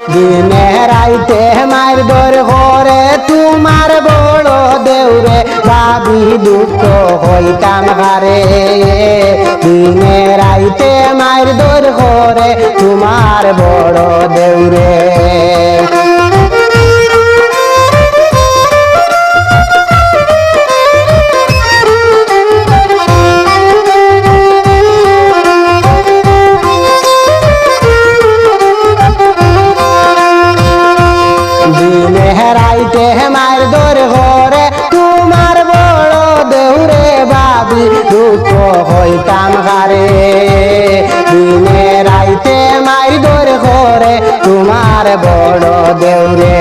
দিনে রাইতে মার দর ঘরে তোমার বড় দেউরে ভাবি দুঃখ হইতাম হারে দিনে রাইতে মার দর ঘরে তোমার বড় দেউরে রাইতে মার দর ঘরে তোমার বড় দেউরে ভাবি দুঃখ হইতাম হারে দিনে রাইতে মার দর ঘরে তোমার বড় দেউরে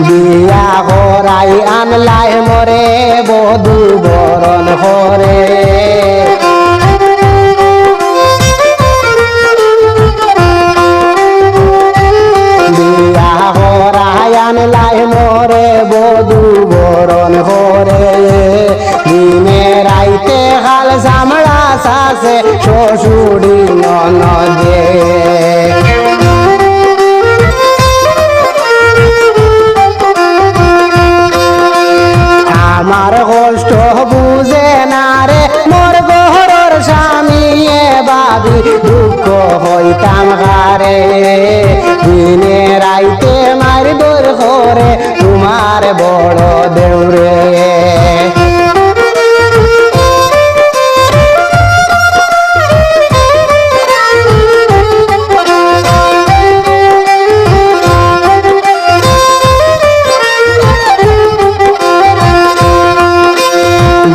বিয়া করাই আনলাই মরে বধু বরণ করে লাই মরে বধু বরণ করে দিনে রাইতে হাল চামড়া চাষে শ্বশুরি ননদে আমার কষ্ট বুঝে না রে মোর গহরর স্বামী ভাবি দুঃখ হইতাম হারে দিনে রাইতে মার দর ঘরে তোমার বড় দেউরে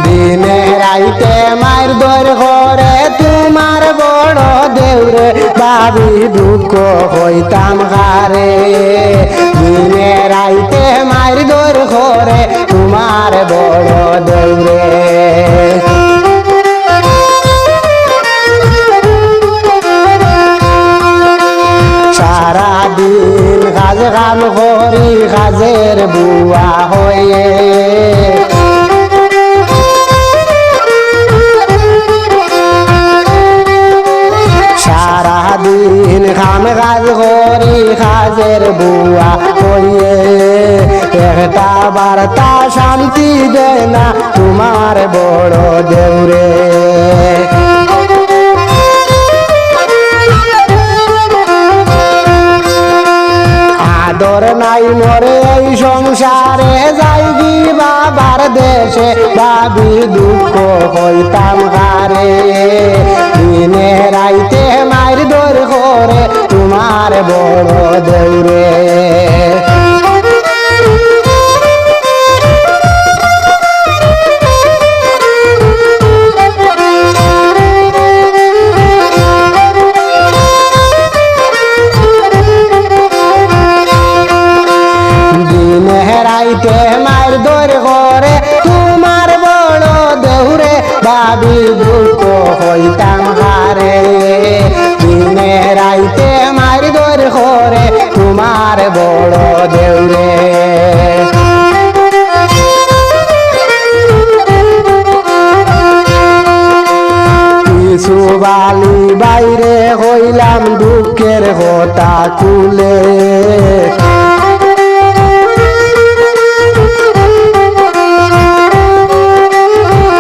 দিনে রাইতে মার দর ঘরে তোমার বড় দেউরে ভাবি দুঃখ হইতাম হারে দিনে রাইতে মার দর ঘরে তোমার বড় দেউরে সারা দিন কাজ কাম করি কাজের বুয়া হয়ে সারাদিন খাম কাজ করি কাজের বুয়া হইয়ে একটা বার্তা শান্তি দেয় না তোমার বড় দেউরে আদর নাই মরে এই সংসারে যাইবি বাবার দেশে ভাবি দুঃখ হইতাম হারে দিনে রাইতে মার দর ঘরে তোমার বড় দেউরে দিনে রাইতে মার দর ঘরে তোমার বড় দেউরে ভাবি দুঃখ হইতাম হারে দিনে রাইতে মার দর ঘরে তোমার বড় দেউরে কিছু বালি বাইরে হইলাম দুঃখের কথা কুলে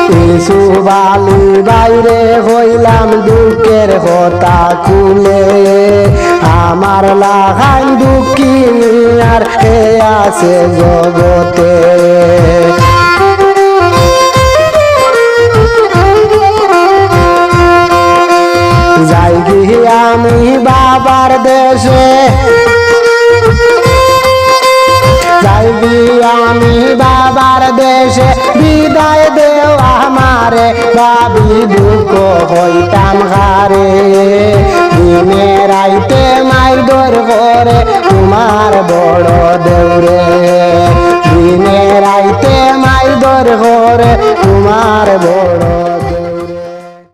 কিছু বালি বাইরে হইলাম দুঃখের কথা কুলে আমার লাগাই দুঃখী আর কে আছে জগতে যাই গিয়ে আমি বাবার দেশে যাইবি আমি বাবার দেশে বিদায় দেও আমারে ভাবি দুঃখ হইতাম হারে দিনে